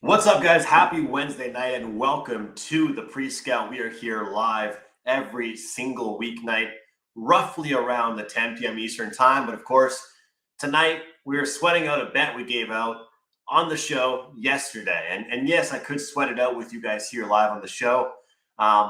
What's up, guys? Happy Wednesday night and welcome to the pre-scout. We are here live every single weeknight, roughly around the 10 p.m. Eastern time. But of course, tonight we are sweating out a bet we gave out on the show yesterday. And yes, I could sweat it out with you guys here live on the show.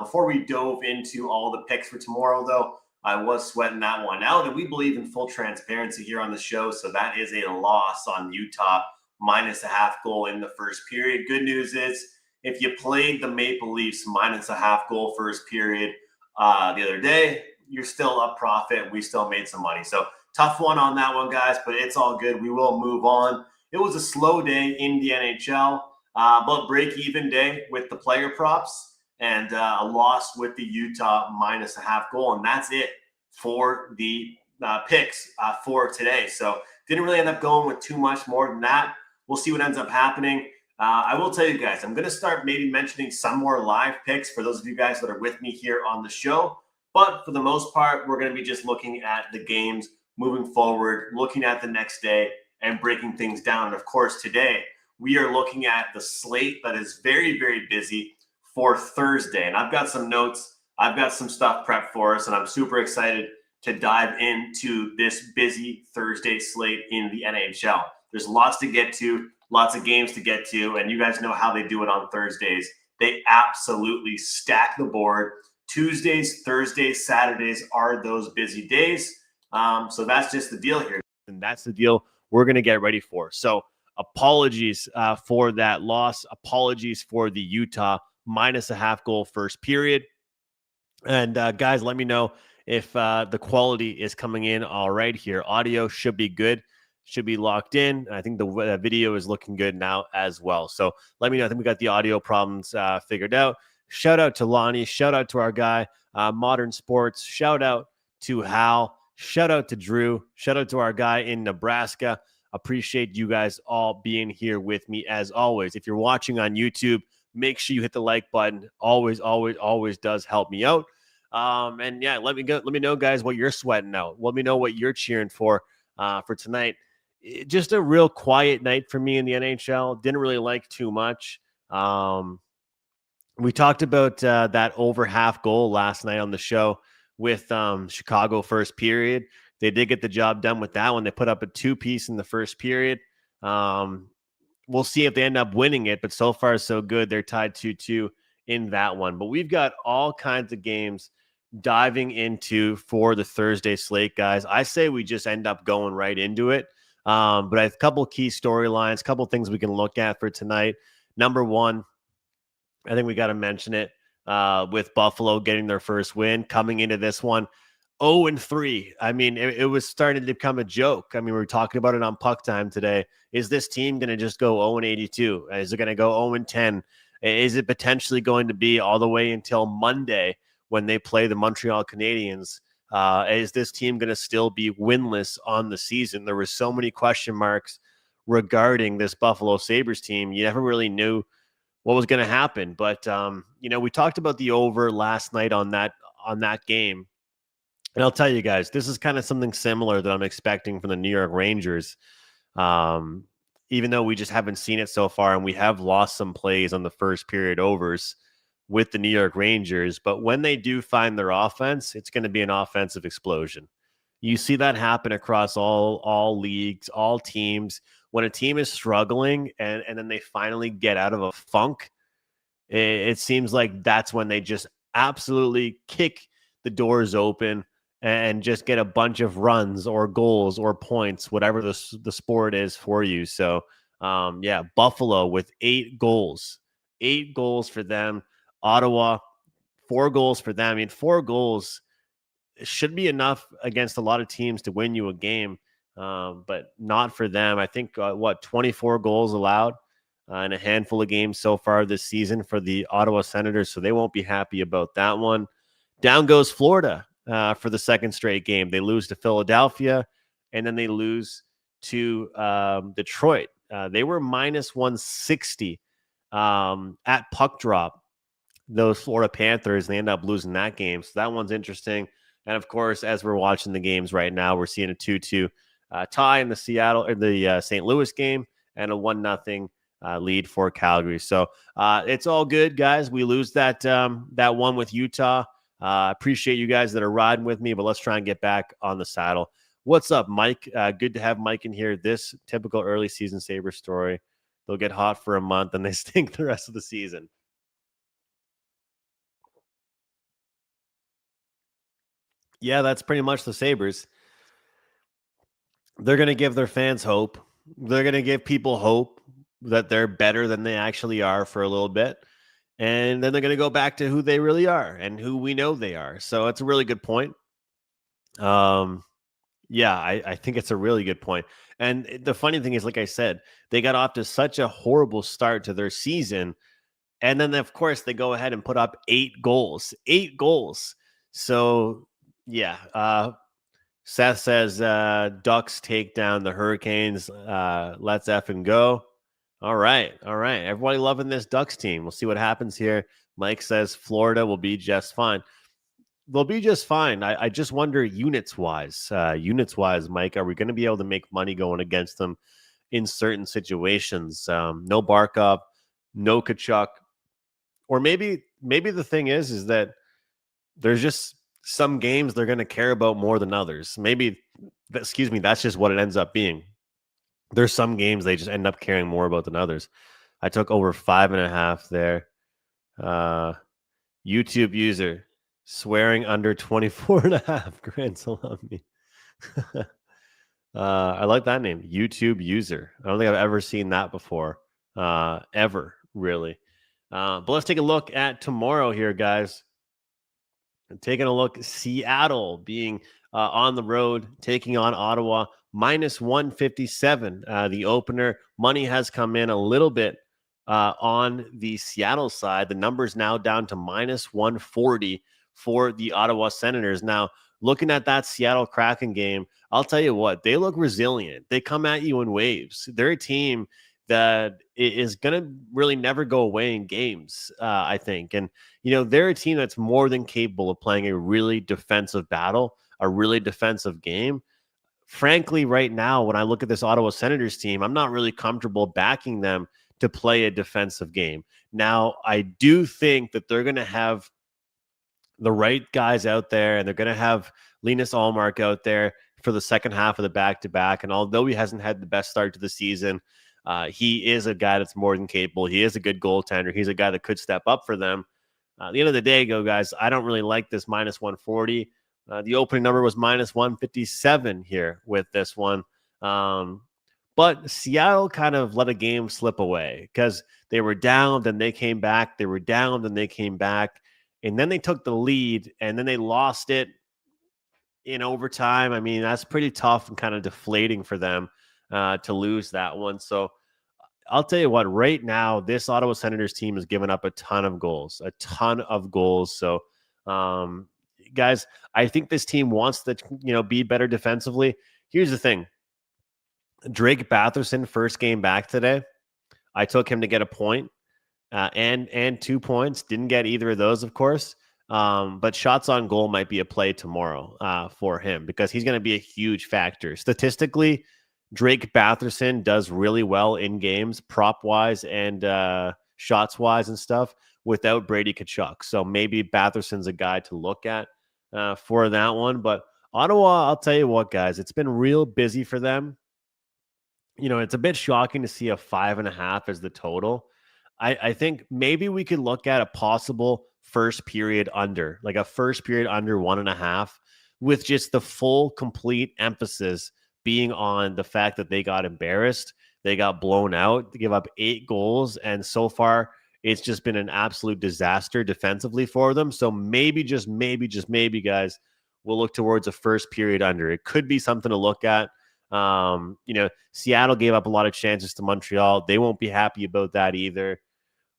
Before we dove into all the picks for tomorrow, though, I was sweating that one out. And we believe in full transparency here on the show. So that is a loss on Utah minus a half goal in the first period. Good news is if you played the Maple Leafs minus a half goal first period the other day, you're still up profit. We still made some money. So tough one on that one, guys, but it's all good. We will move on. It was a slow day in the NHL, but break-even day with the player props and a loss with the Utah minus a half goal. And that's it for the picks for today. So didn't really end up going with too much more than that. We'll see what ends up happening. I will tell you guys, I'm going to start maybe mentioning some more live picks for those of you guys that are with me here on the show. But for the most part, we're going to be just looking at the games moving forward, looking at the next day and breaking things down. And of course, today we are looking at the slate that is very, very busy for Thursday. And I've got some notes. I've got some stuff prepped for us, and I'm super excited to dive into this busy Thursday slate in the NHL. There's lots to get to, lots of games to get to, and you guys know how they do it on Thursdays. They absolutely stack the board. Tuesdays, Thursdays, Saturdays are those busy days. So that's just the deal here. And that's the deal we're going to get ready for. So apologies for that loss. Apologies for the Utah minus a half goal first period. And guys, let me know if the quality is coming in all right here. Audio should be good. Should be locked in. I think the video is looking good now as well. So let me know. I think we got the audio problems figured out. Shout out to Lonnie. Shout out to our guy, Modern Sports. Shout out to Hal. Shout out to Drew. Shout out to our guy in Nebraska. Appreciate you guys all being here with me as always. If you're watching on YouTube, make sure you hit the like button. Always, always, always does help me out. And yeah, let me know, guys, what you're sweating out. Let me know what you're cheering for tonight. Just a real quiet night for me in the NHL. Didn't really like too much. We talked about that over half goal last night on the show with Chicago first period. They did get the job done with that one. They put up a 2-piece in the first period. We'll see if they end up winning it, but so far so good. They're tied 2-2 in that one. But we've got all kinds of games diving into for the Thursday slate, guys. I say we just end up going right into it. But I have a couple key storylines, a couple things we can look at for tonight. Number one, I think we got to mention it with Buffalo getting their first win coming into this one. 0-3. I mean, it was starting to become a joke. I mean, we were talking about it on Puck Time today. Is this team going to just go 0-82? Is it going to go 0-10? Is it potentially going to be all the way until Monday when they play the Montreal Canadiens? Is this team going to still be winless on the season? There were so many question marks regarding this Buffalo Sabres team. You never really knew what was going to happen. But, we talked about the over last night on that game. And I'll tell you guys, this is kind of something similar that I'm expecting from the New York Rangers. Even though we just haven't seen it so far and we have lost some plays on the first period overs with the New York Rangers, but when they do find their offense, it's going to be an offensive explosion. You see that happen across all leagues, all teams. When a team is struggling and then they finally get out of a funk, it seems like that's when they just absolutely kick the doors open and just get a bunch of runs or goals or points, whatever the sport is for you. So, Buffalo with 8 goals for them. Ottawa, 4 goals for them. I mean, 4 goals should be enough against a lot of teams to win you a game, but not for them. I think, 24 goals allowed in a handful of games so far this season for the Ottawa Senators, so they won't be happy about that one. Down goes Florida for the second straight game. They lose to Philadelphia, and then they lose to Detroit. They were minus 160 at puck drop, those Florida Panthers, and they end up losing that game. So that one's interesting. And of course, as we're watching the games right now, we're seeing a 2-2 tie in the St. Louis game and a 1-0 lead for Calgary. So it's all good, guys. We lose that one with Utah. Appreciate you guys that are riding with me, but let's try and get back on the saddle. What's up, Mike? Good to have Mike in here. This typical early season Sabres story. They'll get hot for a month and they stink the rest of the season. Yeah, that's pretty much the Sabres. They're going to give their fans hope. They're going to give people hope that they're better than they actually are for a little bit. And then they're going to go back to who they really are and who we know they are. So it's a really good point. Yeah, I think it's a really good point. And the funny thing is, like I said, they got off to such a horrible start to their season. And then, of course, they go ahead and put up 8 goals. 8 goals. So, yeah. Seth says, Ducks take down the Hurricanes. Let's effing go. All right. Everybody loving this Ducks team. We'll see what happens here. Mike says Florida will be just fine. They'll be just fine. I just wonder units-wise, Mike, are we going to be able to make money going against them in certain situations? No Barkov, no Kachuk. Or maybe the thing is that there's just some games they're going to care about more than others. That's just what it ends up being. There's some games they just end up caring more about than others. I took over 5.5 there. YouTube user swearing under 24.5 grand salami. I like that name, YouTube user. I don't think I've ever seen that before, ever, really. But let's take a look at tomorrow here, guys. Taking a look, Seattle being on the road, taking on Ottawa, minus 157. The opener, money has come in a little bit on the Seattle side. The number's now down to minus 140 for the Ottawa Senators. Now, looking at that Seattle Kraken game, I'll tell you what, they look resilient. They come at you in waves. They're a team that is going to really never go away in games, I think. And, they're a team that's more than capable of playing a really defensive battle, a really defensive game. Frankly, right now, when I look at this Ottawa Senators team, I'm not really comfortable backing them to play a defensive game. Now, I do think that they're going to have the right guys out there, and they're going to have Linus Ullmark out there for the second half of the back-to-back. And although he hasn't had the best start to the season, he is a guy that's more than capable. He is a good goaltender. He's a guy that could step up for them. At the end of the day, guys, I don't really like this minus 140. The opening number was minus 157 here with this one. But Seattle kind of let a game slip away because they were down, then they came back. They were down, then they came back. And then they took the lead, and then they lost it in overtime. I mean, that's pretty tough and kind of deflating for them to lose that one. So I'll tell you what, right now, this Ottawa Senators team has given up a ton of goals. So, guys, I think this team wants to, be better defensively. Here's the thing. Drake Batherson, first game back today. I took him to get a point and 2 points. Didn't get either of those, of course. But shots on goal might be a play tomorrow for him because he's going to be a huge factor. Statistically, Drake Batherson does really well in games, prop-wise and shots-wise and stuff, without Brady Tkachuk. So maybe Batherson's a guy to look at for that one. But Ottawa, I'll tell you what, guys, it's been real busy for them. It's a bit shocking to see a 5.5 as the total. I think maybe we could look at a possible first period under, like a first period under 1.5, with just the full, complete emphasis being on the fact that they got embarrassed. They got blown out. They give up 8 goals. And so far, it's just been an absolute disaster defensively for them. So maybe, just maybe, guys, we'll look towards a first period under. It could be something to look at. Seattle gave up a lot of chances to Montreal. They won't be happy about that either.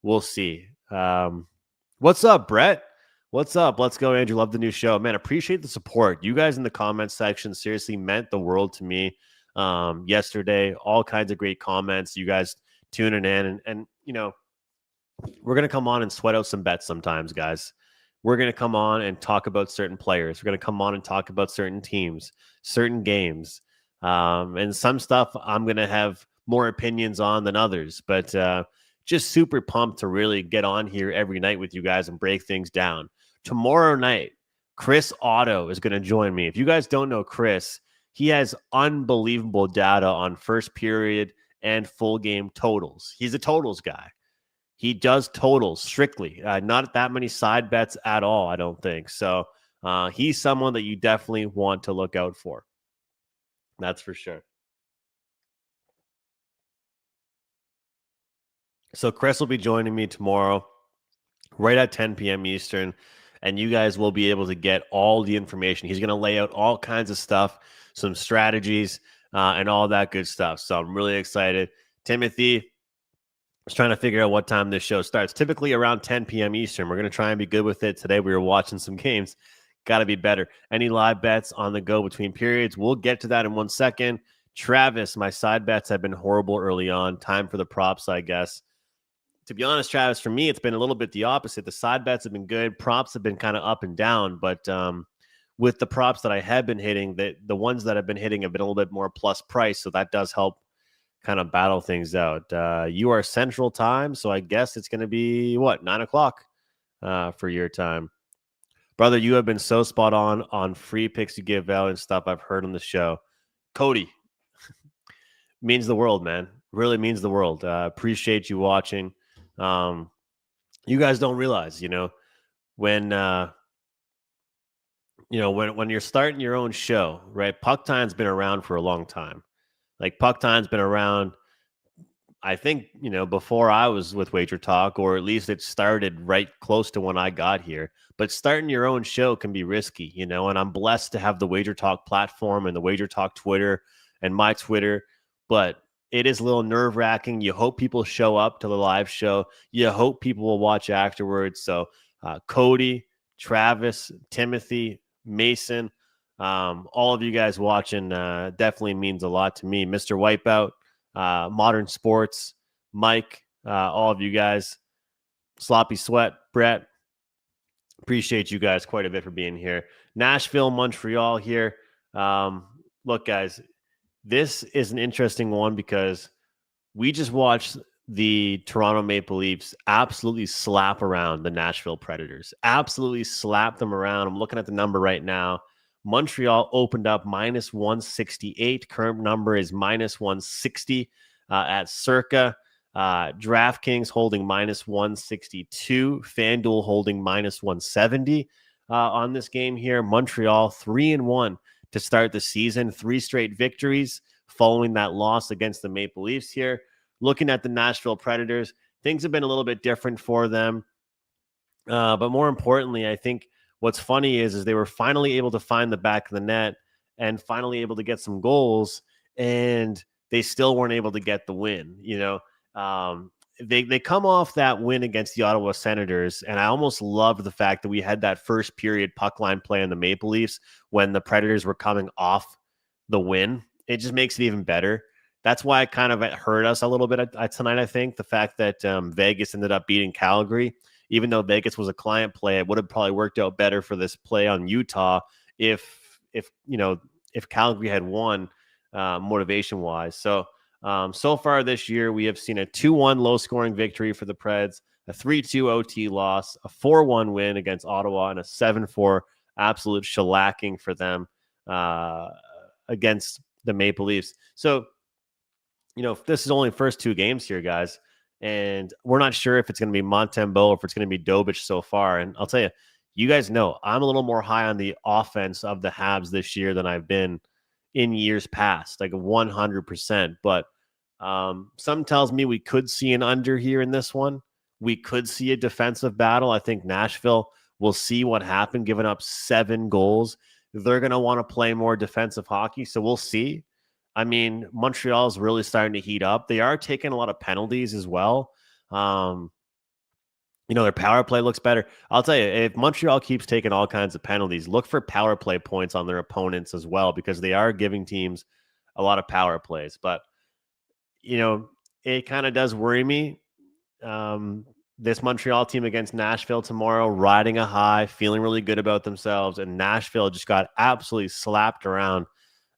We'll see. What's up, Brett? What's up? Let's go, Andrew. Love the new show. Man, appreciate the support. You guys in the comments section seriously meant the world to me yesterday. All kinds of great comments. You guys tuning in. And we're going to come on and sweat out some bets sometimes, guys. We're going to come on and talk about certain players. We're going to come on and talk about certain teams, certain games. And some stuff I'm going to have more opinions on than others. But just super pumped to really get on here every night with you guys and break things down. Tomorrow night, Chris Otto is going to join me. If you guys don't know Chris, he has unbelievable data on first period and full game totals. He's a totals guy. He does totals strictly, not that many side bets at all, I don't think. So he's someone that you definitely want to look out for. That's for sure. So Chris will be joining me tomorrow right at 10 p.m. Eastern, and you guys will be able to get all the information. He's going to lay out all kinds of stuff, some strategies, and all that good stuff. So I'm really excited. Timothy was trying to figure out what time this show starts. Typically around 10 p.m. Eastern. We're going to try and be good with it. Today we were watching some games. Got to be better. Any live bets on the go between periods? We'll get to that in 1 second. Travis, my side bets have been horrible early on. Time for the props, I guess. To be honest, Travis, for me, it's been a little bit the opposite. The side bets have been good. Props have been kind of up and down. But with the props that I have been hitting, the ones that have been hitting have been a little bit more plus price. So that does help kind of battle things out. You are Central Time, so I guess it's going to be, 9 o'clock for your time. Brother, you have been so spot on free picks you give out and stuff I've heard on the show. Cody, means the world, man. Really means the world. Appreciate you watching. You guys don't realize, when you're starting your own show, right? Puck Time's been around for a long time. Like Puck Time's been around, I think, before I was with WagerTalk, or at least it started right close to when I got here. But starting your own show can be risky, and I'm blessed to have the WagerTalk platform and the WagerTalk Twitter and my Twitter, but it is a little nerve-wracking. You hope people show up to the live show. You hope people will watch afterwards. So Cody, Travis, Timothy, Mason, all of you guys watching definitely means a lot to me. Mr. Wipeout, Modern Sports, Mike, all of you guys, Sloppy Sweat, Brett, appreciate you guys quite a bit for being here. Nashville, Montreal here. Look, guys, this is an interesting one because we just watched the Toronto Maple Leafs absolutely slap around the Nashville Predators. Absolutely slap them around. I'm looking at the number right now. Montreal opened up minus 168. Current number is minus 160 at Circa. DraftKings holding minus 162. FanDuel holding minus 170 on this game here. Montreal 3-1 to start the season. 3 straight victories following that loss against the Maple Leafs here. Looking at the Nashville Predators, things have been a little bit different for them. But more importantly, I think what's funny is they were finally able to find the back of the net and finally able to get some goals, and they still weren't able to get the win. They come off that win against the Ottawa Senators, and I almost loved the fact that we had that first period puck line play on the Maple Leafs when the Predators were coming off the win. It just makes it even better. That's why it kind of hurt us a little bit tonight, I think. The fact that Vegas ended up beating Calgary, even though Vegas was a client play, it would have probably worked out better for this play on Utah if Calgary had won motivation-wise. So far this year, we have seen a 2-1 low-scoring victory for the Preds, a 3-2 OT loss, a 4-1 win against Ottawa, and a 7-4 absolute shellacking for them against the Maple Leafs. So, this is only the first 2 games here, guys, and we're not sure if it's going to be Montembeault or if it's going to be Dobich so far. And I'll tell you, you guys know I'm a little more high on the offense of the Habs this year than I've been in years past, like 100%. But some tells me we could see an under here in this one. We could see a defensive battle. I think Nashville will see what happened, giving up 7 goals. They're going to want to play more defensive hockey, so we'll see. I mean, Montreal is really starting to heat up. They are taking a lot of penalties as well. Their power play looks better. I'll tell you, if Montreal keeps taking all kinds of penalties, look for power play points on their opponents as well, because they are giving teams a lot of power plays. But, it kind of does worry me. This Montreal team against Nashville tomorrow, riding a high, feeling really good about themselves, and Nashville just got absolutely slapped around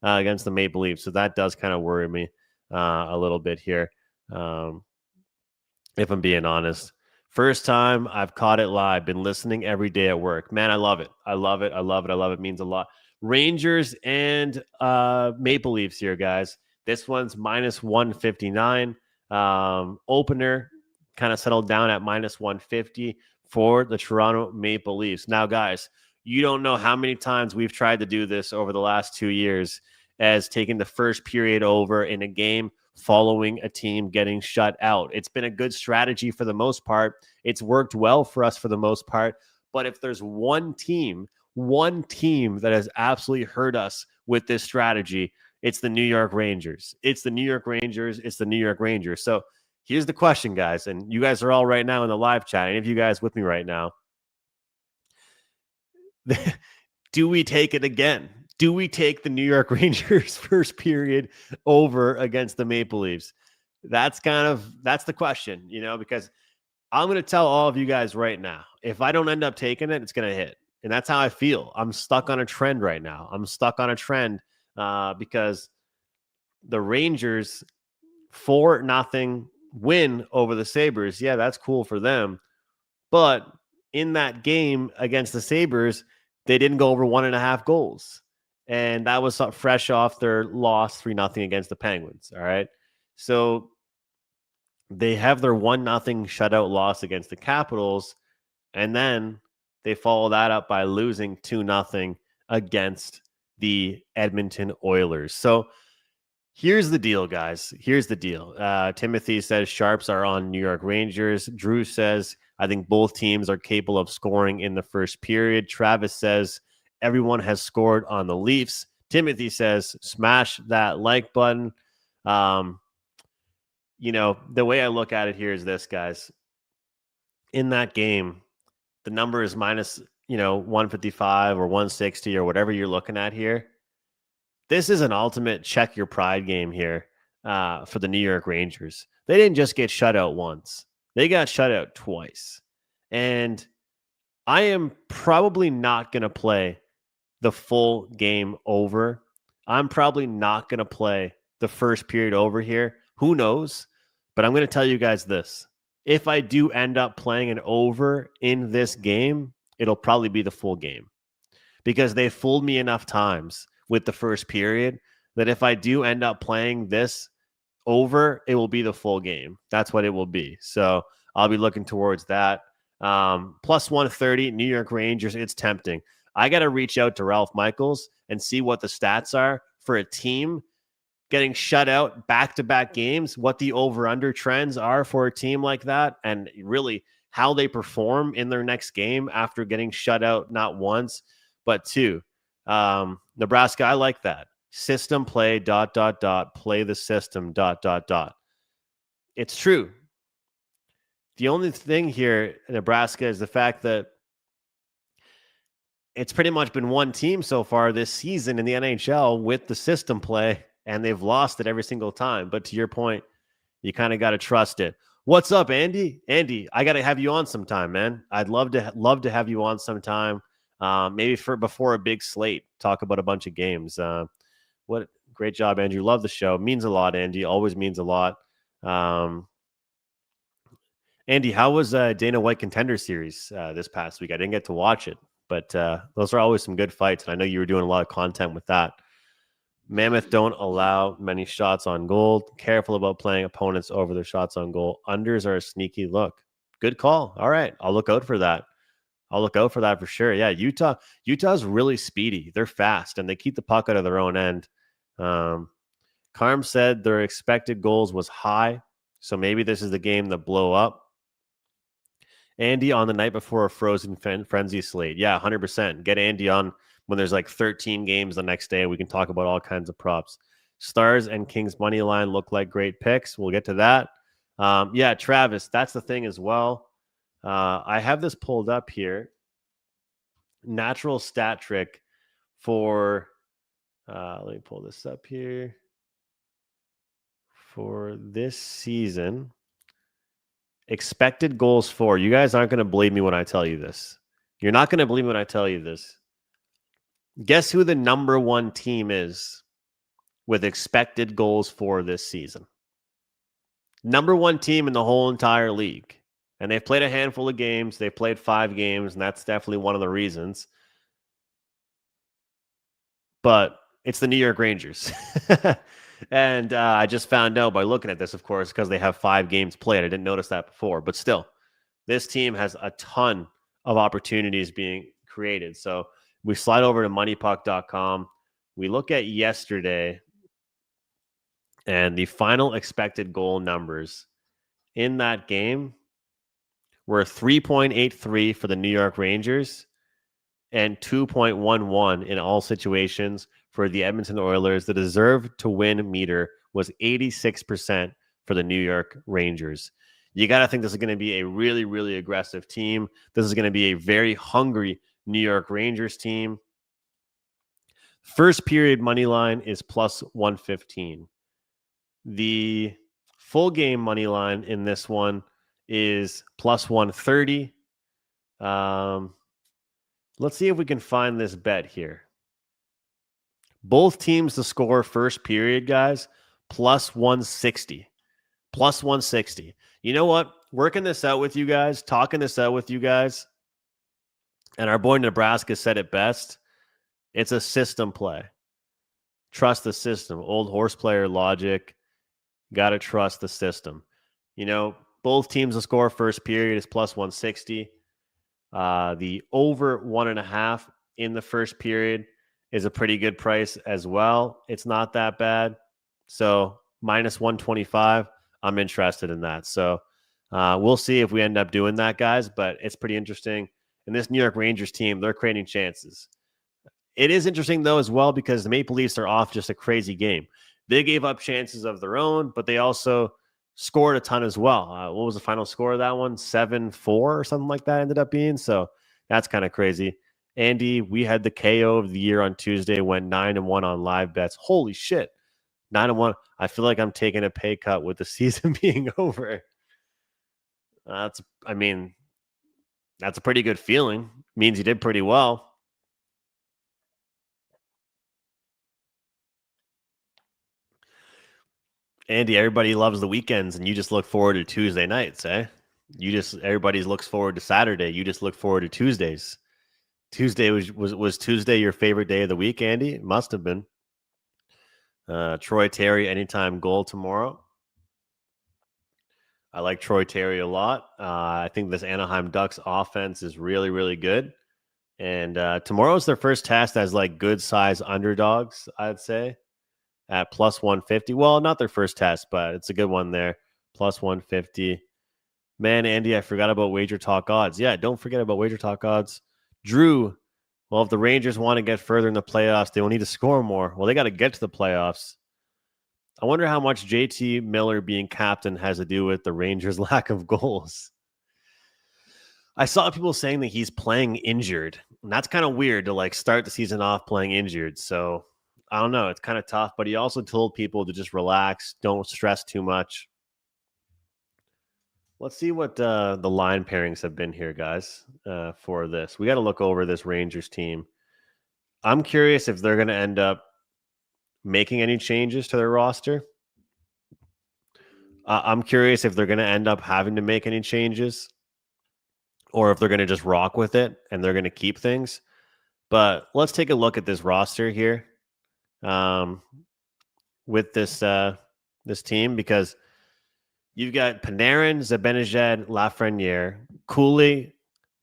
against the Maple Leafs. So that does kind of worry me. a little bit here. If I'm being honest. First time I've caught it live, been listening every day at work. Man, I love it. I love it. I love it. I love it. It means a lot. Rangers and Maple Leafs here, guys. This one's minus 159. Opener kind of settled down at minus 150 for the Toronto Maple Leafs. Now, guys, you don't know how many times we've tried to do this over the last 2 years as taking the first period over in a game following a team getting shut out. It's been a good strategy for the most part. It's worked well for us for the most part. But if there's one team that has absolutely hurt us with this strategy, it's the New York Rangers. It's the New York Rangers. It's the New York Rangers. So here's the question, guys. And you guys are all right now in the live chat. Any of you guys with me right now? Do we take it again? Do we take the New York Rangers first period over against the Maple Leafs? That's the question, because I'm going to tell all of you guys right now, if I don't end up taking it, it's going to hit. And that's how I feel. I'm stuck on a trend right now. I'm stuck on a trend because the Rangers 4-0 win over the Sabres. Yeah, that's cool for them. But in that game against the Sabres, they didn't go over 1.5 goals. And that was fresh off their loss 3-0 against the Penguins. All right. So they have their 1-0 shutout loss against the Capitals. And then they follow that up by losing 2-0 against the Edmonton Oilers. So here's the deal, guys. Here's the deal. Timothy says Sharps are on New York Rangers. Drew says, I think both teams are capable of scoring in the first period. Travis says, everyone has scored on the Leafs. Timothy says, smash that like button. The way I look at it here is this, guys. In that game, the number is minus, 155 or 160 or whatever you're looking at here. This is an ultimate check your pride game here for the New York Rangers. They didn't just get shut out once. They got shut out twice. And I am probably not going to play the full game over. I'm probably not going to play the first period over here. Who knows? But I'm going to tell you guys this. If I do end up playing an over in this game, it'll probably be the full game. Because they fooled me enough times with the first period that if I do end up playing this over, it will be the full game. That's what it will be. So I'll be looking towards that. Plus 130, New York Rangers. It's tempting. I got to reach out to Ralph Michaels and see what the stats are for a team getting shut out back-to-back games, what the over-under trends are for a team like that, and really how they perform in their next game after getting shut out not once, but two. Nebraska, I like that. System play, ... play the system, ... It's true. The only thing here in Nebraska is the fact that it's pretty much been one team so far this season in the NHL with the system play, and they've lost it every single time. But to your point, you kind of got to trust it. What's up, Andy? Andy, I got to have you on sometime, man. I'd love to have you on sometime. Maybe before a big slate, talk about a bunch of games. What great job, Andrew. Love the show. Means a lot, Andy. Always means a lot. Andy, how was Dana White Contender Series this past week? I didn't get to watch it, but those are always some good fights. And I know you were doing a lot of content with that. Mammoth don't allow many shots on goal. Careful about playing opponents over their shots on goal. Unders are a sneaky look. Good call. All right. I'll look out for that. For sure. Yeah, Utah's really speedy. They're fast, and they keep the puck out of their own end. Carm said their expected goals was high, so maybe this is the game that blow up. Andy on the night before a Frozen Frenzy slate. Yeah, 100%. Get Andy on when there's like 13 games the next day, and we can talk about all kinds of props. Stars and Kings money line look like great picks. We'll get to that. Yeah, Travis, that's the thing as well. I have this pulled up here. Natural stat trick for, let me pull this up here. For this season, expected goals for, you guys aren't going to believe me when I tell you this. You're not going to believe me when I tell you this. Guess who the number one team is with expected goals for this season. Number one team in the whole entire league. And they've played a handful of games. They've played 5 games, and that's definitely one of the reasons. But it's the New York Rangers. And I just found out by looking at this, of course, because they have 5 games played. I didn't notice that before. But still, this team has a ton of opportunities being created. So we slide over to moneypuck.com. We look at yesterday and the final expected goal numbers in that game were 3.83 for the New York Rangers and 2.11 in all situations for the Edmonton Oilers. The deserved to win meter was 86% for the New York Rangers. You got to think this is going to be a really, really aggressive team. This is going to be a very hungry New York Rangers team. First period money line is plus 115. The full game money line in this one is plus 130. Let's see if we can find this bet here. Both teams to score first period, guys, plus 160. Plus 160. You know what? Working this out with you guys, talking this out with you guys, and our boy Nebraska said it best. It's a system play. Trust the system. Old horse player logic. Got to trust the system. You know, both teams to score first period is plus 160. The over 1.5 in the first period is a pretty good price as well. It's not that bad. So minus 125, I'm interested in that. So we'll see if we end up doing that, guys, but it's pretty interesting. And this New York Rangers team, they're creating chances. It is interesting, though, as well, because the Maple Leafs are off just a crazy game. They gave up chances of their own, but they also scored a ton as well. What was the final score of that one? 7-4 or something like that ended up being. So that's kind of crazy. Andy, we had the KO of the year on Tuesday, went 9-1 on live bets. Holy shit. 9-1. I feel like I'm taking a pay cut with the season being over. That's a pretty good feeling. Means you did pretty well. Andy, everybody loves the weekends, and you just look forward to Tuesday nights, eh? Everybody looks forward to Saturday. You just look forward to Tuesdays. Tuesday was Tuesday your favorite day of the week, Andy? It must have been. Troy Terry, anytime goal tomorrow. I like Troy Terry a lot. I think this Anaheim Ducks offense is really, really good. And tomorrow's their first test as like good size underdogs, I'd say, at plus 150. Well, not their first test, but it's a good one there. Plus 150. Man, Andy, I forgot about WagerTalk odds. Yeah, don't forget about WagerTalk odds. Drew, well, if the Rangers want to get further in the playoffs, they will need to score more. Well, they got to get to the playoffs. I wonder how much JT Miller being captain has to do with the Rangers' lack of goals. I saw people saying that he's playing injured, and that's kind of weird to like start the season off playing injured. So I don't know. It's kind of tough, but he also told people to just relax, don't stress too much. Let's see what the line pairings have been here, guys, for this. We got to look over this Rangers team. I'm curious if they're going to end up making any changes to their roster. I'm curious if they're going to end up having to make any changes or if they're going to just rock with it and they're going to keep things. But let's take a look at this roster here with this team, because you've got Panarin, Zibanejad, Lafreniere, Cooley,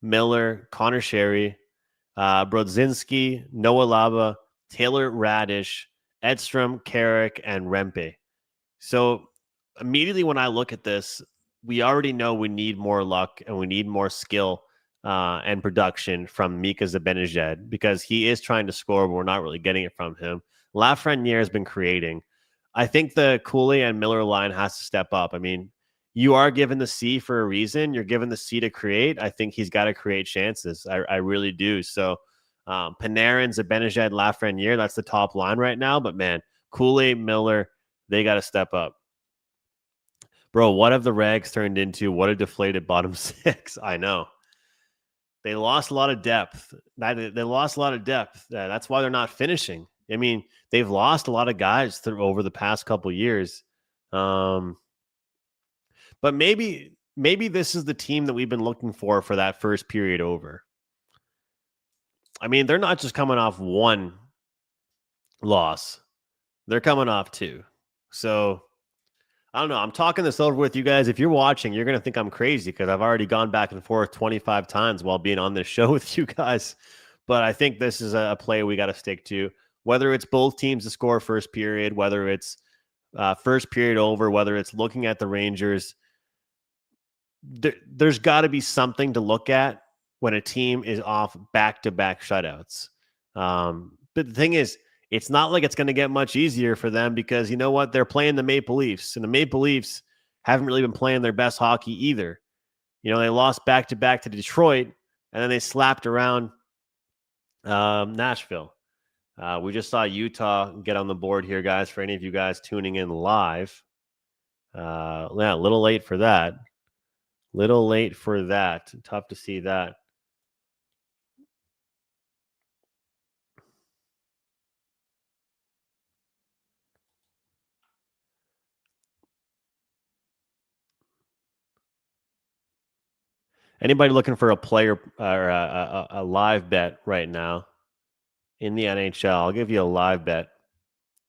Miller, Connor Sherry, Brodzinski, Noah Laba, Taylor Radish, Edstrom, Carrick, and Rempe. So immediately when I look at this, we already know we need more luck and we need more skill and production from Mika Zibanejad, because he is trying to score, but we're not really getting it from him. Lafreniere has been creating. I think the Cooley and Miller line has to step up. I mean, you are given the C for a reason. You're given the C to create. I think he's got to create chances. I really do. So Panarin, Zibanejad, Lafreniere, that's the top line right now. But man, Cooley, Miller, they got to step up. Bro, what have the Rags turned into? What a deflated bottom six. I know. They lost a lot of depth. They lost a lot of depth. That's why they're not finishing. I mean, they've lost a lot of guys over the past couple years. But maybe this is the team that we've been looking for that first period over. I mean, they're not just coming off one loss. They're coming off two. So I don't know. I'm talking this over with you guys. If you're watching, you're going to think I'm crazy because I've already gone back and forth 25 times while being on this show with you guys. But I think this is a play we got to stick to. Whether it's both teams to score first period, whether it's first period over, whether it's looking at the Rangers, there's got to be something to look at when a team is off back-to-back shutouts. But the thing is, it's not like it's going to get much easier for them because you know what? They're playing the Maple Leafs, and the Maple Leafs haven't really been playing their best hockey either. You know, they lost back-to-back to Detroit, and then they slapped around Nashville. We just saw Utah get on the board here, guys, for any of you guys tuning in live. Yeah, a little late for that. Tough to see that. Anybody looking for a player or a live bet right now in the NHL? I'll give you a live bet.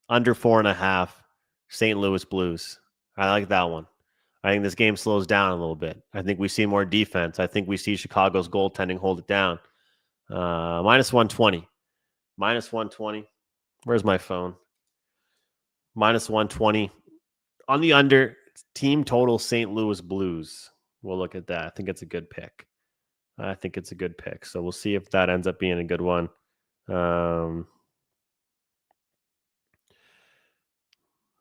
Under 4.5, St. Louis Blues. I like that one. I think this game slows down a little bit. I think we see more defense. I think we see Chicago's goaltending hold it down. Minus 120. Minus 120. Where's my phone? Minus 120. On the under, team total St. Louis Blues. We'll look at that. I think it's a good pick. So we'll see if that ends up being a good one.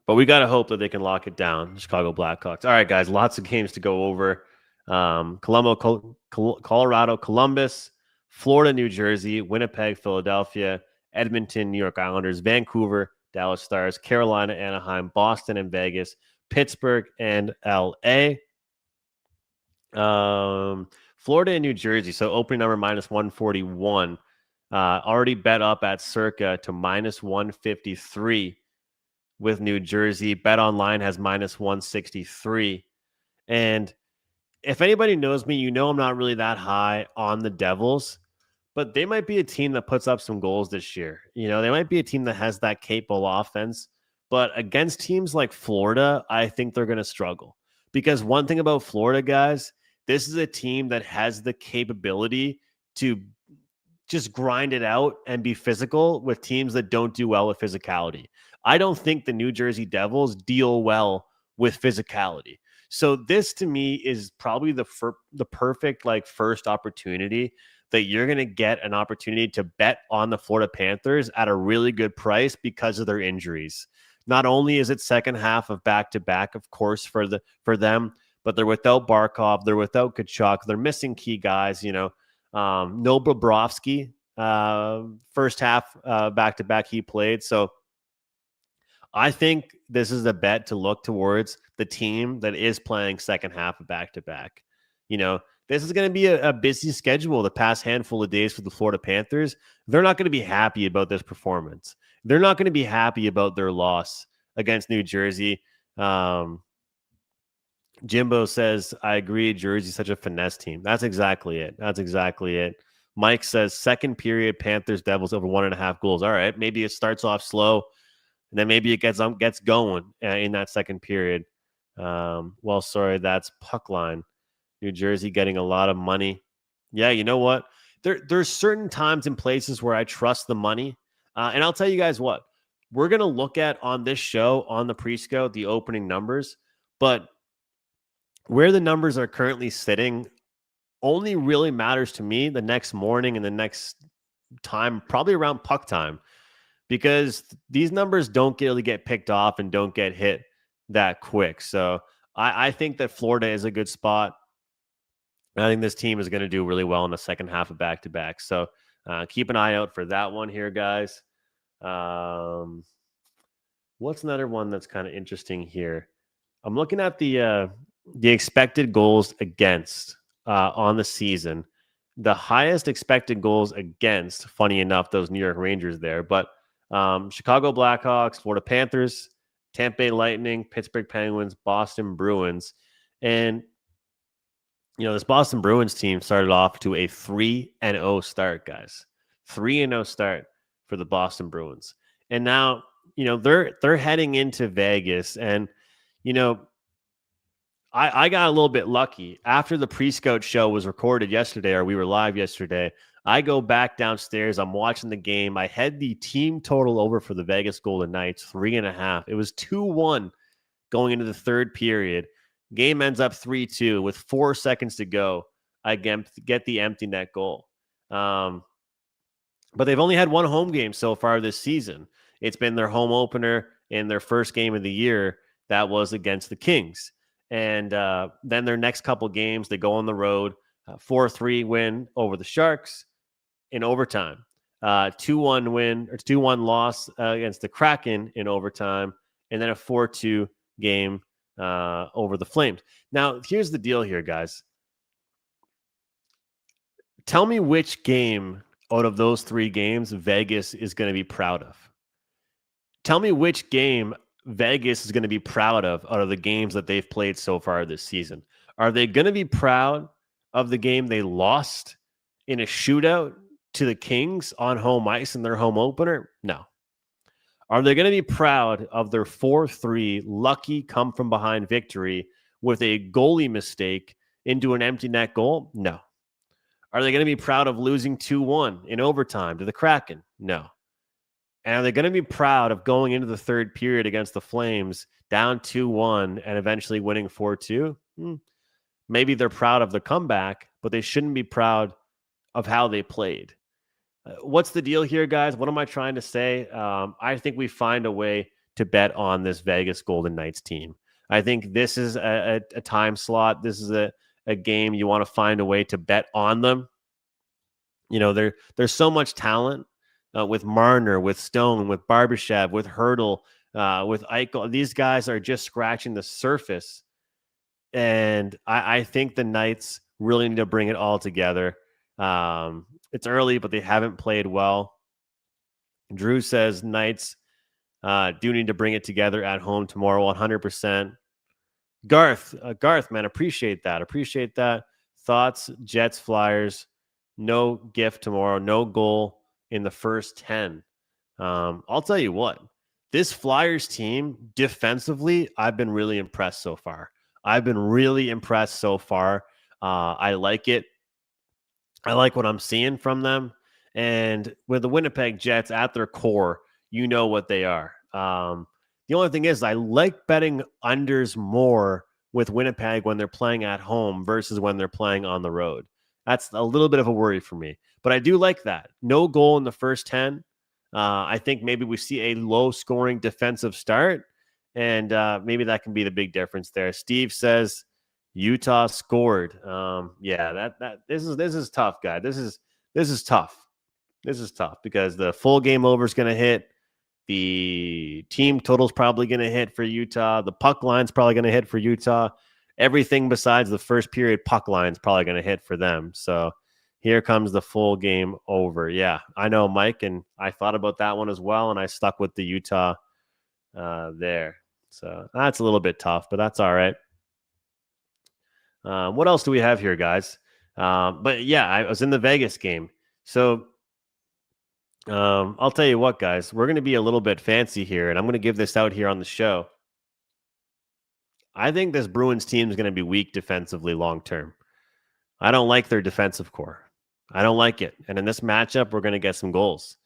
But we got to hope that they can lock it down, Chicago Blackhawks. All right, guys, lots of games to go over. Colorado, Columbus, Florida, New Jersey, Winnipeg, Philadelphia, Edmonton, New York Islanders, Vancouver, Dallas Stars, Carolina, Anaheim, Boston, and Vegas, Pittsburgh, and LA. Florida and New Jersey. So opening number minus 141. Already bet up at circa to minus 153 with New Jersey. Bet Online has minus 163. And if anybody knows me, you know I'm not really that high on the Devils, but they might be a team that puts up some goals this year. You know, they might be a team that has that capable offense, but against teams like Florida, I think they're going to struggle. Because one thing about Florida, guys, this is a team that has the capability to just grind it out and be physical with teams that don't do well with physicality. I don't think the New Jersey Devils deal well with physicality. So this to me is probably the perfect like first opportunity that you're going to get an opportunity to bet on the Florida Panthers at a really good price because of their injuries. Not only is it second half of back-to-back, of course, for them, but they're without Barkov, they're without Kachuk, they're missing key guys, you know. No Bobrovsky, first half back-to-back he played. So I think this is a bet to look towards the team that is playing second half of back-to-back. You know, this is going to be a busy schedule the past handful of days for the Florida Panthers. They're not going to be happy about this performance. They're not going to be happy about their loss against New Jersey. Jimbo says, I agree, Jersey's such a finesse team. That's exactly it. Mike says, second period, Panthers, Devils over 1.5 goals. All right, maybe it starts off slow, and then maybe it gets going in that second period. Well, sorry, that's puck line. New Jersey getting a lot of money. Yeah, you know what? There's certain times and places where I trust the money. And I'll tell you guys what. We're going to look at on this show, on the pre-scout, the opening numbers. But where the numbers are currently sitting only really matters to me the next morning and the next time, probably around puck time, because these numbers don't really get picked off and don't get hit that quick. So I think that Florida is a good spot. I think this team is going to do really well in the second half of back-to-back. So keep an eye out for that one here, guys. What's another one that's kind of interesting here? I'm looking at the expected goals against on the season. The highest expected goals against, funny enough, those New York Rangers there. But Chicago Blackhawks, Florida Panthers, Tampa Bay Lightning, Pittsburgh Penguins, Boston Bruins. And, this Boston Bruins team started off to a 3-0 start, guys. 3-0 start for the Boston Bruins. And now, they're heading into Vegas. And, I got a little bit lucky. After the pre-scout show was recorded yesterday, or we were live yesterday, I go back downstairs. I'm watching the game. I had the team total over for the Vegas Golden Knights, 3.5. It was 2-1 going into the third period. Game ends up 3-2 with 4 seconds to go. I get the empty net goal. But they've only had one home game so far this season. It's been their home opener in their first game of the year. That was against the Kings. And then their next couple games, they go on the road, 4-3 win over the Sharks in overtime, 2-1 win or 2-1 loss against the Kraken in overtime, and then a 4-2 game over the Flames. Now, here's the deal here, guys. Tell me which game out of those 3 games Vegas is going to be proud of. Tell me which game Vegas is going to be proud of out of the games that they've played so far this season. Are they going to be proud of the game they lost in a shootout to the Kings on home ice in their home opener? No. Are they going to be proud of their 4-3 lucky come from behind victory with a goalie mistake into an empty net goal? No. Are they going to be proud of losing 2-1 in overtime to the Kraken? No. And are they going to be proud of going into the third period against the Flames down 2-1 and eventually winning 4-2? Maybe they're proud of the comeback, but they shouldn't be proud of how they played. What's the deal here, guys? What am I trying to say? I think we find a way to bet on this Vegas Golden Knights team. I think this is a time slot. This is a game you want to find a way to bet on them. There's so much talent. With Marner, with Stone, with Barbashev, with Hurdle, with Eichel. These guys are just scratching the surface. And I think the Knights really need to bring it all together. It's early, but they haven't played well. Drew says Knights do need to bring it together at home tomorrow, 100%. Garth, man, appreciate that. Appreciate that. Thoughts, Jets, Flyers, no gift tomorrow, no goal in the first 10. I'll tell you what, this Flyers team defensively, I've been really impressed so far. I like it. I like what I'm seeing from them. And with the Winnipeg Jets at their core, you know what they are. The only thing is I like betting unders more with Winnipeg when they're playing at home versus when they're playing on the road. That's a little bit of a worry for me. But I do like that. No goal in the first 10. I think maybe we see a low-scoring defensive start, and maybe that can be the big difference there. Steve says Utah scored. This is tough, guy. This is tough. This is tough because the full game over is going to hit. The team total is probably going to hit for Utah. The puck line's probably going to hit for Utah. Everything besides the first period puck line is probably going to hit for them. So here comes the full game over. Yeah, I know, Mike, and I thought about that one as well, and I stuck with the Utah there. So that's a little bit tough, but that's all right. What else do we have here, guys? But yeah, I was in the Vegas game. So I'll tell you what, guys, we're going to be a little bit fancy here, and I'm going to give this out here on the show. I think this Bruins team is going to be weak defensively long-term. I don't like their defensive core. I don't like it. And in this matchup, we're going to get some goals.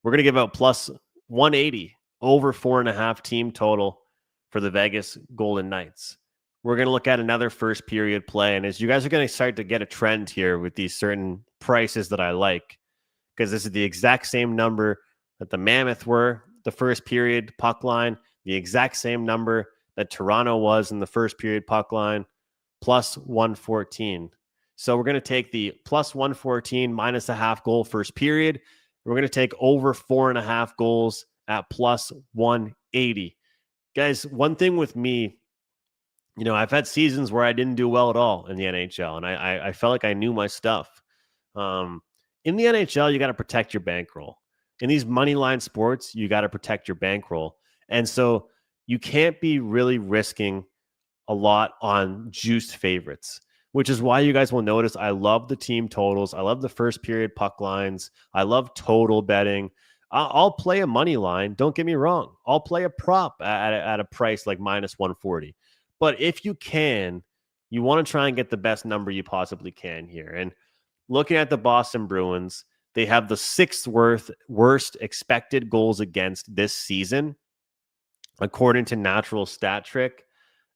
We're going to give out plus 180 over 4.5 team total for the Vegas Golden Knights. We're going to look at another first period play. And as you guys are going to start to get a trend here with these certain prices that I like, because this is the exact same number that the Mammoth were, the first period puck line, the exact same number that Toronto was in the first period puck line, plus 114. So we're going to take the plus 114 minus a half goal first period. We're going to take over 4.5 goals at plus 180. Guys, one thing with me, I've had seasons where I didn't do well at all in the NHL, and I felt like I knew my stuff. In the NHL, you got to protect your bankroll. In these money line sports, you got to protect your bankroll. And so you can't be really risking a lot on juiced favorites, which is why you guys will notice I love the team totals. I love the first period puck lines. I love total betting. I'll play a money line. Don't get me wrong. I'll play a prop at a price like minus 140. But if you can, you want to try and get the best number you possibly can here. And looking at the Boston Bruins, they have the sixth worst expected goals against this season, according to Natural Stat Trick.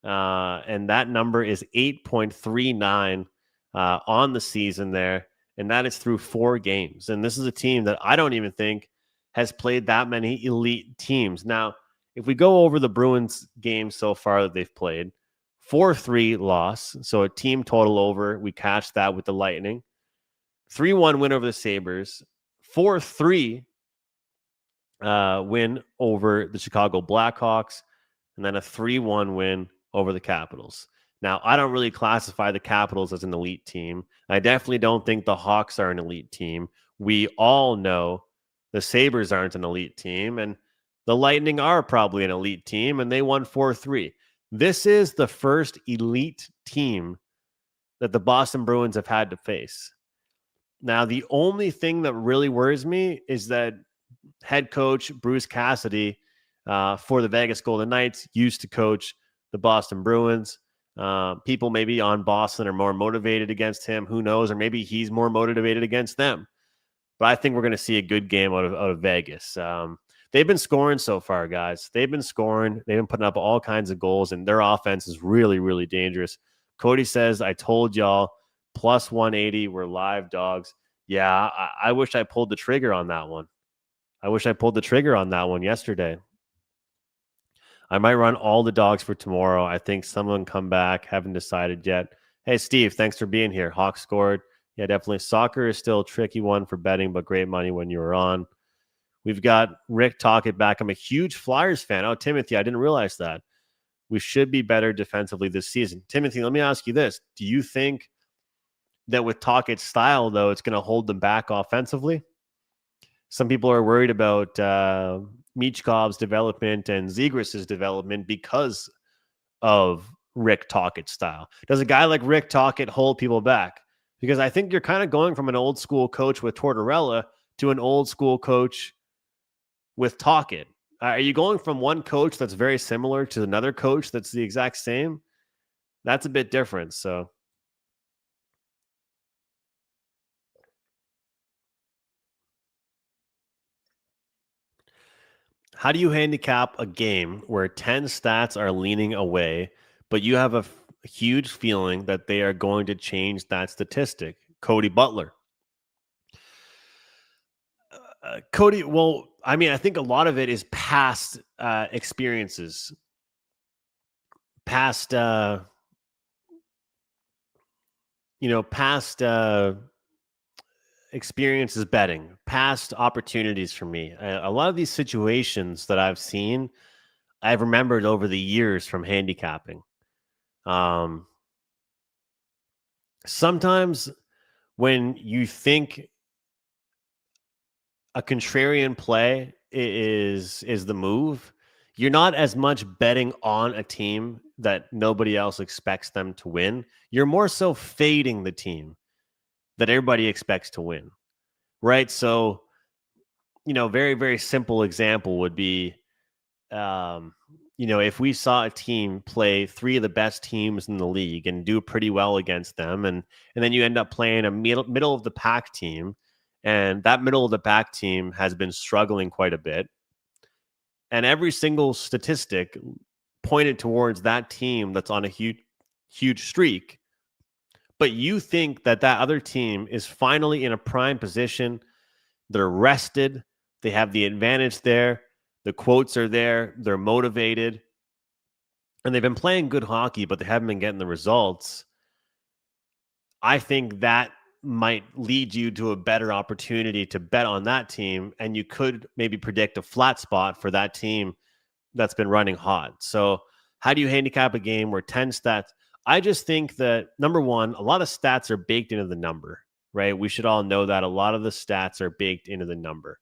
And that number is 8.39 on the season there. And that is through 4 games. And this is a team that I don't even think has played that many elite teams. Now, if we go over the Bruins games so far that they've played, 4-3 loss. So a team total over. We catch that with the Lightning. 3-1 win over the Sabres. 4-3 win over the Chicago Blackhawks. And then a 3-1 win over the Capitals. Now, I don't really classify the Capitals as an elite team. I definitely don't think the Hawks are an elite team. We all know the Sabres aren't an elite team, and the Lightning are probably an elite team, and they won 4-3. This is the first elite team that the Boston Bruins have had to face. Now, the only thing that really worries me is that head coach Bruce Cassidy for the Vegas Golden Knights used to coach the Boston Bruins. People maybe on Boston are more motivated against him. Who knows? Or maybe he's more motivated against them. But I think we're going to see a good game out of Vegas. They've been scoring so far, guys. They've been scoring. They've been putting up all kinds of goals, and their offense is really, really dangerous. Cody says, I told y'all, plus 180, we're live dogs. Yeah, I wish I pulled the trigger on that one. I wish I pulled the trigger on that one yesterday. I might run all the dogs for tomorrow. I think someone come back. Haven't decided yet. Hey, Steve, thanks for being here. Hawks scored. Yeah, definitely. Soccer is still a tricky one for betting, but great money when you were on. We've got Rick Tockett back. I'm a huge Flyers fan. Oh, Timothy, I didn't realize that. We should be better defensively this season. Timothy, let me ask you this. Do you think that with Tockett's style, though, it's going to hold them back offensively? Some people are worried about Michkov's development and Zegras' development because of Rick Tockett's style. Does a guy like Rick Tocchet hold people back? Because I think you're kind of going from an old school coach with Tortorella to an old school coach with Tocchet. Are you going from one coach that's very similar to another coach that's the exact same? That's a bit different. So how do you handicap a game where 10 stats are leaning away, but you have a huge feeling that they are going to change that statistic? Cody Butler. Cody, well, I mean, I think a lot of it is past experiences, past, past experiences betting, past opportunities for me. A lot of these situations that I've seen, I've remembered over the years from handicapping. Sometimes when you think a contrarian play is the move, you're not as much betting on a team that nobody else expects them to win. You're more so fading the team that everybody expects to win, right? So, very, very simple example would be, if we saw a team play 3 of the best teams in the league and do pretty well against them, and then you end up playing a middle of the pack team, and that middle of the pack team has been struggling quite a bit, and every single statistic pointed towards that team that's on a huge streak, but you think that other team is finally in a prime position, they're rested, they have the advantage there, the quotes are there, they're motivated, and they've been playing good hockey, but they haven't been getting the results. I think that might lead you to a better opportunity to bet on that team, and you could maybe predict a flat spot for that team that's been running hot. So how do you handicap a game where 10 stats? I just think that, number one, a lot of stats are baked into the number, right? We should all know that a lot of the stats are baked into the number.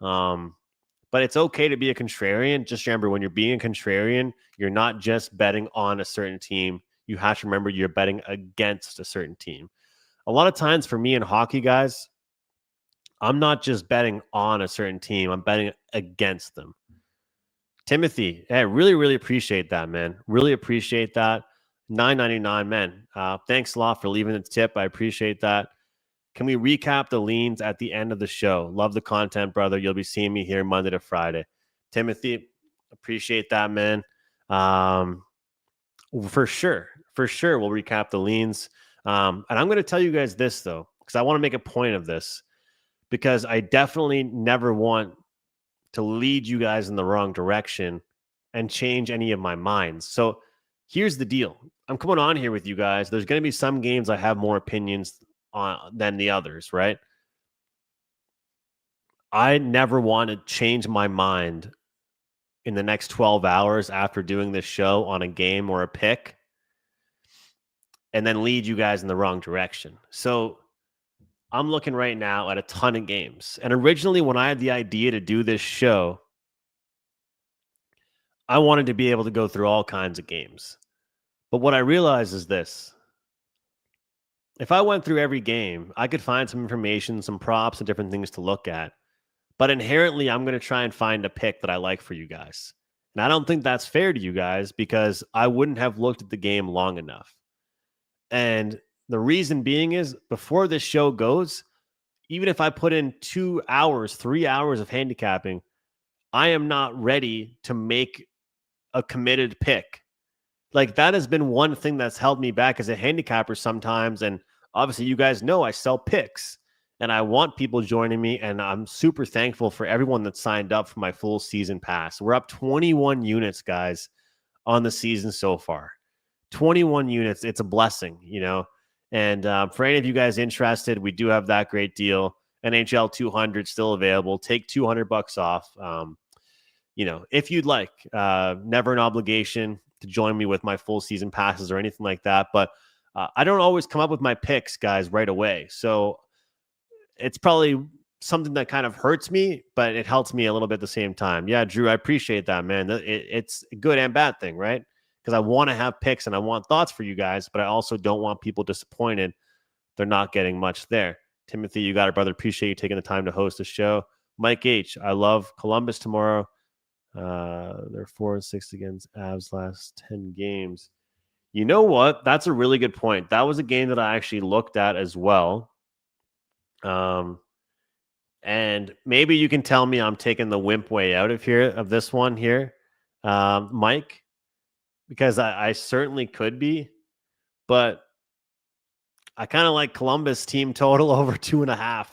But it's okay to be a contrarian. Just remember, when you're being a contrarian, you're not just betting on a certain team. You have to remember you're betting against a certain team. A lot of times for me in hockey, guys, I'm not just betting on a certain team. I'm betting against them. Timothy, hey, really, really appreciate that, man. Really appreciate that. $9.99, man. Thanks a lot for leaving the tip. I appreciate that. Can we recap the leans at the end of the show? Love the content, brother. You'll be seeing me here Monday to Friday. Timothy, appreciate that, man. For sure. For sure, we'll recap the leans. And I'm going to tell you guys this, though, because I want to make a point of this, because I definitely never want to lead you guys in the wrong direction and change any of my minds. So here's the deal. I'm coming on here with you guys. There's going to be some games I have more opinions on than the others, right? I never want to change my mind in the next 12 hours after doing this show on a game or a pick and then lead you guys in the wrong direction. So I'm looking right now at a ton of games. And originally, when I had the idea to do this show, I wanted to be able to go through all kinds of games. But what I realized is this. If I went through every game, I could find some information, some props, and different things to look at. But inherently, I'm going to try and find a pick that I like for you guys. And I don't think that's fair to you guys because I wouldn't have looked at the game long enough. And the reason being is before this show goes, even if I put in 2 hours, 3 hours of handicapping, I am not ready to make a committed pick. Like, that has been one thing that's held me back as a handicapper sometimes. And obviously, you guys know I sell picks and I want people joining me. And I'm super thankful for everyone that signed up for my full season pass. We're up 21 units, guys, on the season so far. 21 units. It's a blessing, you know. And for any of you guys interested, we do have that great deal. NHL 200 still available. Take $200 off. You know, if you'd like, never an obligation to join me with my full season passes or anything like that. But I don't always come up with my picks, guys, right away. So it's probably something that kind of hurts me, but it helps me a little bit at the same time. Yeah, Drew, I appreciate that, man. It's a good and bad thing, right? Because I want to have picks and I want thoughts for you guys, but I also don't want people disappointed. They're not getting much there. Timothy, you got it, brother. Appreciate you taking the time to host the show. Mike H, I love Columbus tomorrow. They're 4-6 against Avs last 10 games. You know what? That's a really good point. That was a game that I actually looked at as well. And maybe you can tell me I'm taking the wimp way out of this one here, Mike, because I certainly could be, but I kind of like Columbus team total over 2.5,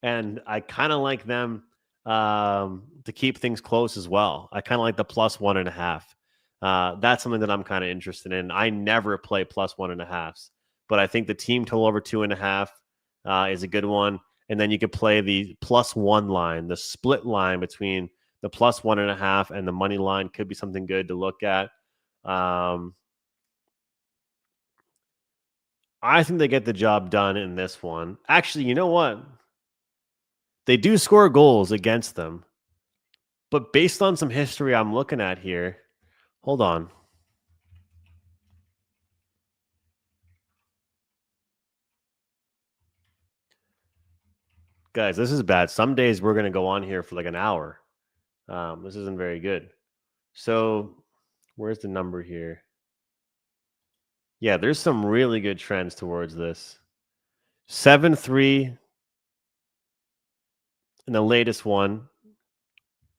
and I kind of like them to keep things close as well. I kind of like the +1.5. That's something that I'm kind of interested in. I never play +1.5s, but I think the team total over 2.5 is a good one. And then you could play the +1 line, the split line between the +1.5 and the money line could be something good to look at. I think they get the job done in this one. Actually, you know what? They do score goals against them. But based on some history I'm looking at here, hold on. Guys, this is bad. Some days we're going to go on here for like an hour. This isn't very good. So where's the number here? Yeah, there's some really good trends towards this. 7-3 in the latest one.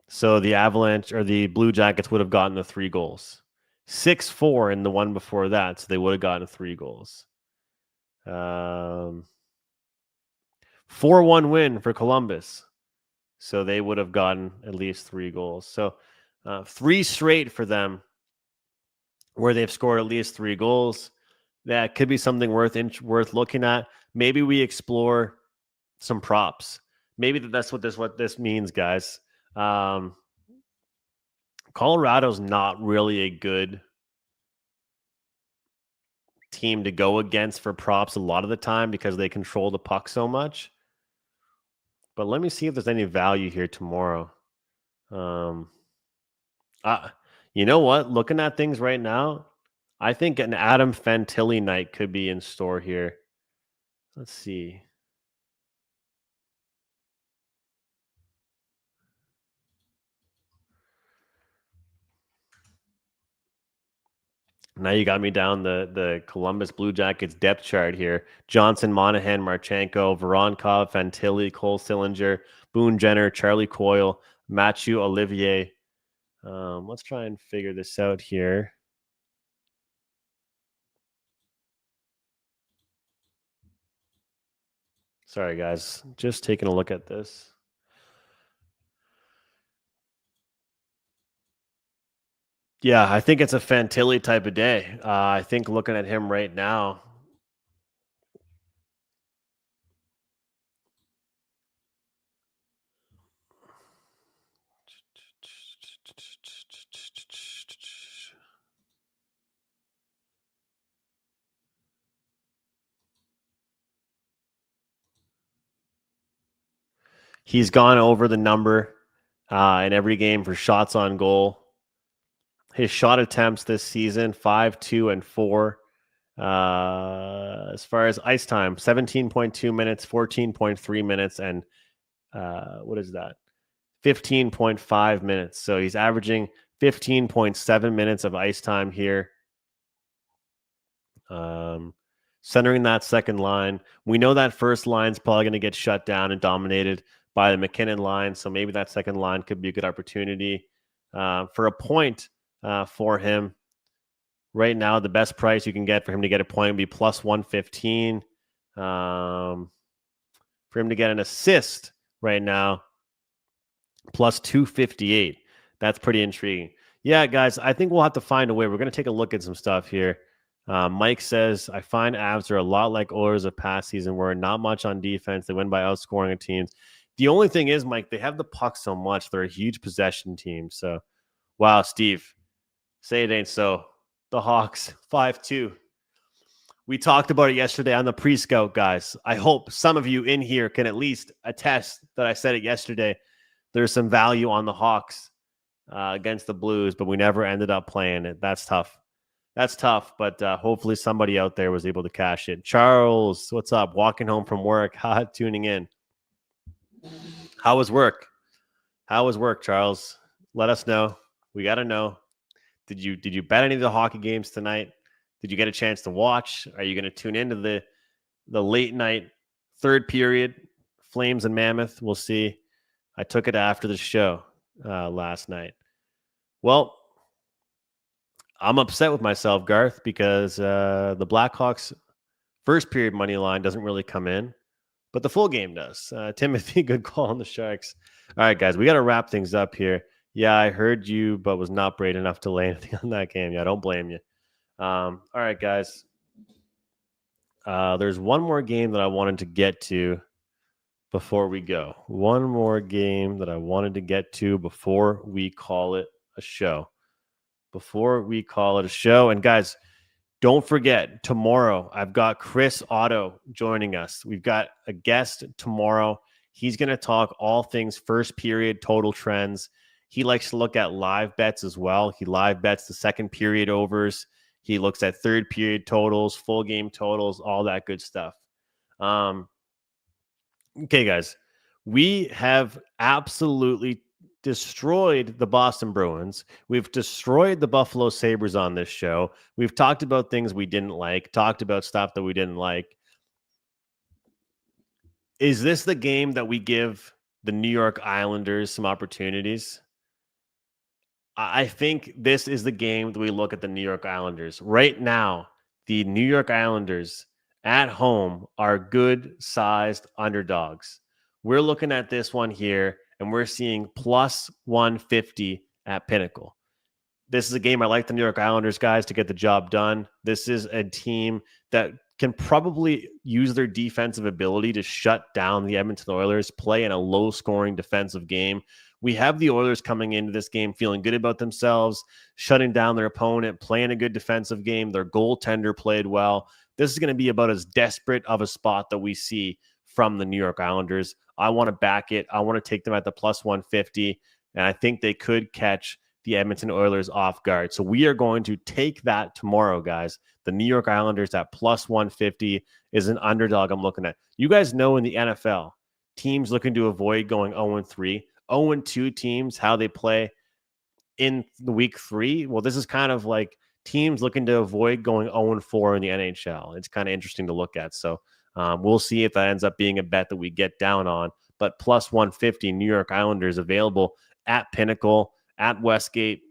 So the Avalanche or the Blue Jackets would have gotten the 3 goals. 6-4 in the one before that, so they would have gotten 3 goals. 4-1 win for Columbus. So they would have gotten at least 3 goals. So 3 straight for them where they've scored at least 3 goals. That could be something worth looking at. Maybe we explore some props. Maybe that's what this means, guys. Colorado's not really a good team to go against for props a lot of the time because they control the puck so much. But let me see if there's any value here tomorrow. You know what? Looking at things right now, I think an Adam Fantilli night could be in store here. Let's see. Now you got me down the Columbus Blue Jackets depth chart here. Johnson, Monahan, Marchenko, Voronkov, Fantilli, Cole Sillinger, Boone Jenner, Charlie Coyle, Mathieu Olivier. Let's try and figure this out here. Sorry, guys. Just taking a look at this. Yeah, I think it's a Fantilli type of day. I think looking at him right now, he's gone over the number in every game for shots on goal. His shot attempts this season, 5, 2, and 4. As far as ice time, 17.2 minutes, 14.3 minutes, and what is that? 15.5 minutes. So he's averaging 15.7 minutes of ice time here. Centering that second line. We know that first line's probably going to get shut down and dominated by the McInnis line. So maybe that second line could be a good opportunity for a point for him. Right now, the best price you can get for him to get a point would be plus 115. For him to get an assist right now, plus 258. That's pretty intriguing. Yeah, guys, I think we'll have to find a way. We're going to take a look at some stuff here. Mike says, I find Avs are a lot like Oilers of past season where not much on defense. They win by outscoring teams. The only thing is, Mike, they have the puck so much. They're a huge possession team. So, wow, Steve, say it ain't so. The Hawks, 5-2. We talked about it yesterday on the pre-scout, guys. I hope some of you in here can at least attest that I said it yesterday. There's some value on the Hawks against the Blues, but we never ended up playing it. That's tough. That's tough, but hopefully somebody out there was able to cash it. Charles, what's up? Walking home from work. Tuning in. How was work? How was work, Charles? Let us know. We got to know. Did you bet any of the hockey games tonight? Did you get a chance to watch? Are you going to tune into the late night third period? Flames and Mammoth. We'll see. I took it after the show last night. Well, I'm upset with myself, Garth, because the Blackhawks first period money line doesn't really come in, but the full game does. Timothy, good call on the Sharks. All right, guys, we got to wrap things up here. Yeah, I heard you, but was not brave enough to lay anything on that game. Yeah, I don't blame you. All right, guys. There's one more game that I wanted to get to before we go. One more game that I wanted to get to before we call it a show. And guys, don't forget, tomorrow I've got Chris Otto joining us. We've got a guest tomorrow. He's going to talk all things first period total trends. He likes to look at live bets as well. He live bets the second period overs. He looks at third period totals, full game totals, all that good stuff. Okay, guys, we have absolutely destroyed the Boston Bruins. We've destroyed the Buffalo Sabres on this show. We've talked about things we didn't like, talked about stuff that we didn't like. Is this the game that we give the New York Islanders some opportunities? I think this is the game that we look at the New York Islanders. Right now, the New York Islanders at home are good-sized underdogs. We're looking at this one here, and we're seeing plus 150 at Pinnacle. This is a game I like the New York Islanders guys to get the job done. This is a team that can probably use their defensive ability to shut down the Edmonton Oilers, play in a low-scoring defensive game. We have the Oilers coming into this game feeling good about themselves, shutting down their opponent, playing a good defensive game. Their goaltender played well. This is going to be about as desperate of a spot that we see from the New York Islanders. I want to back it. I want to take them at the plus 150, and I think they could catch the Edmonton Oilers off guard. So we are going to take that tomorrow, guys. The New York Islanders at plus 150 is an underdog I'm looking at. You guys know in the NFL, teams looking to avoid going 0-3, 0-2 teams, how they play in the week 3. Well, this is kind of like teams looking to avoid going 0-4 in the NHL. It's kind of interesting to look at. So we'll see if that ends up being a bet that we get down on. But plus 150 New York Islanders available at Pinnacle, at Westgate.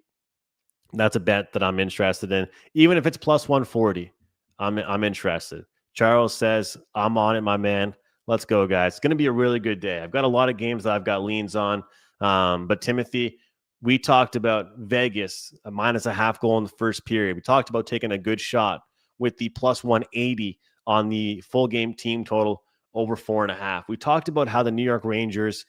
That's a bet that I'm interested in. Even if it's plus 140, I'm interested. Charles says, I'm on it, my man. Let's go, guys. It's going to be a really good day. I've got a lot of games that I've got leans on. But Timothy, we talked about Vegas, a minus a half goal in the first period. We talked about taking a good shot with the plus 180 on the full game team total over 4.5. We talked about how the New York Rangers,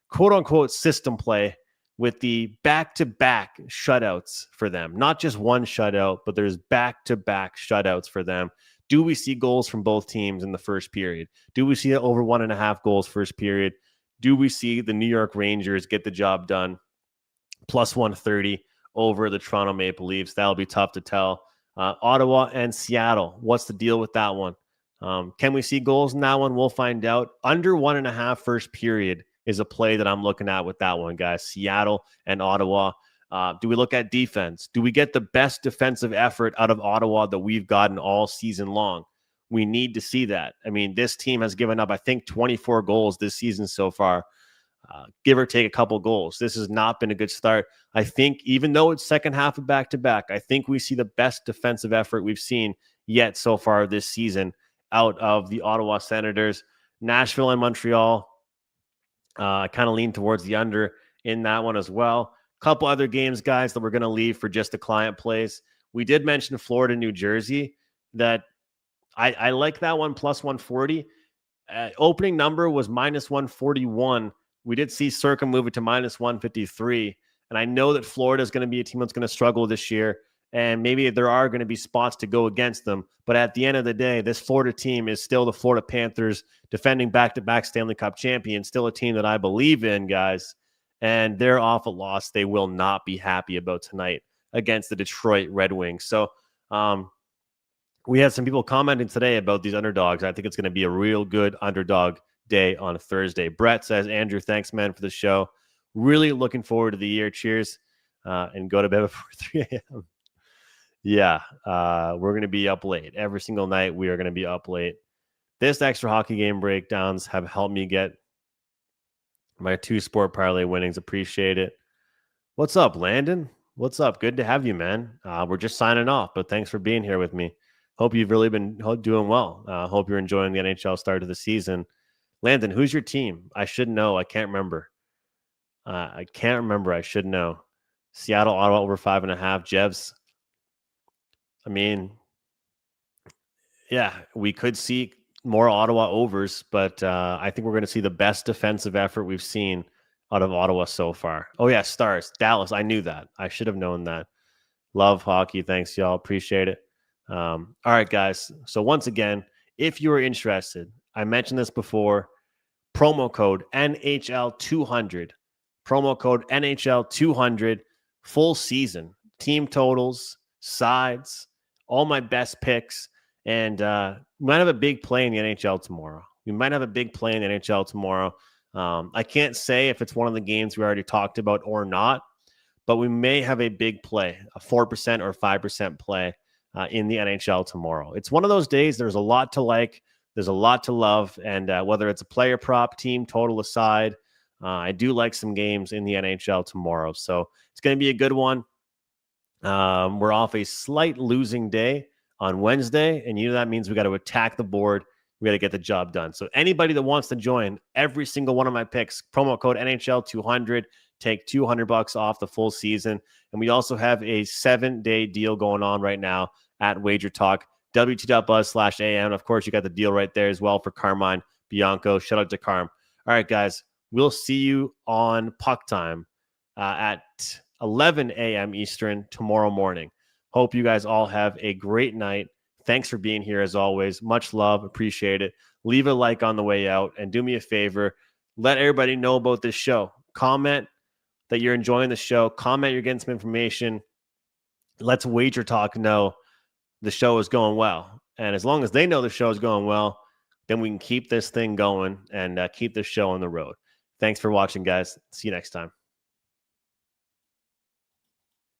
quote unquote, system play with the back-to-back shutouts for them. Not just one shutout, but there's back-to-back shutouts for them. Do we see goals from both teams in the first period? Do we see over 1.5 goals first period? Do we see the New York Rangers get the job done? Plus 130 over the Toronto Maple Leafs. That'll be tough to tell. Ottawa and Seattle. What's the deal with that one? Can we see goals in that one? We'll find out. Under 1.5 first period is a play that I'm looking at with that one, guys. Seattle and Ottawa. Do we look at defense? Do we get the best defensive effort out of Ottawa that we've gotten all season long? We need to see that. I mean, this team has given up, I think, 24 goals this season so far, give or take a couple goals. This has not been a good start. I think even though it's second half of back-to-back, I think we see the best defensive effort we've seen yet so far this season out of the Ottawa Senators. Nashville and Montreal, I kind of lean towards the under in that one as well. A couple other games, guys, that we're going to leave for just the client plays. We did mention Florida, New Jersey, that I like that one plus 140. Opening number was minus 141. We did see Circa move it to minus 153. And I know that Florida is going to be a team that's going to struggle this year. And maybe there are going to be spots to go against them. But at the end of the day, this Florida team is still the Florida Panthers, defending back-to-back Stanley Cup champions, still a team that I believe in, guys. And they're off a loss they will not be happy about tonight against the Detroit Red Wings. So we had some people commenting today about these underdogs. I think it's going to be a real good underdog day on a Thursday. Brett says, Andrew, thanks, man, for the show. Really looking forward to the year. Cheers. And go to bed before 3 a.m. Yeah, we're going to be up late. Every single night we are going to be up late. This extra hockey game breakdowns have helped me get my 2 sport parlay winnings. Appreciate it. What's up, Landon? What's up? Good to have you, man. We're just signing off, but thanks for being here with me. Hope you've really been doing well. Hope you're enjoying the NHL start of the season. Landon, who's your team? I should know. I can't remember. I should know. Seattle, Ottawa over 5.5. Jevs. I mean, yeah, we could see more Ottawa overs, but I think we're going to see the best defensive effort we've seen out of Ottawa so far. Oh, yeah, Stars. Dallas. I knew that. I should have known that. Love hockey. Thanks, y'all. Appreciate it. All right, guys. So once again, if you are interested, I mentioned this before, promo code NHL200. Promo code NHL200. Full season. Team totals, sides, all my best picks. And we might have a big play in the NHL tomorrow. I can't say if it's one of the games we already talked about or not, but we may have a big play, a 4% or 5% play in the NHL tomorrow. It's one of those days. There's a lot to like. There's a lot to love. And whether it's a player prop, team total aside, I do like some games in the NHL tomorrow. So it's going to be a good one. We're off a slight losing day on Wednesday, and that means we got to attack the board. We got to get the job done. So anybody that wants to join every single one of my picks, promo code NHL200, take $200 off the full season. And we also have a 7-day deal going on right now at WagerTalk, WT.buzz/AM. Of course, you got the deal right there as well for Carmine Bianco. Shout out to Carm. All right, guys, we'll see you on Puck Time at 11 a.m. Eastern tomorrow morning. Hope you guys all have a great night. Thanks for being here as always. Much love. Appreciate it. Leave a like on the way out and do me a favor. Let everybody know about this show. Comment that you're enjoying the show. Comment you're getting some information. Let's WagerTalk know the show is going well. And as long as they know the show is going well, then we can keep this thing going and keep this show on the road. Thanks for watching, guys. See you next time.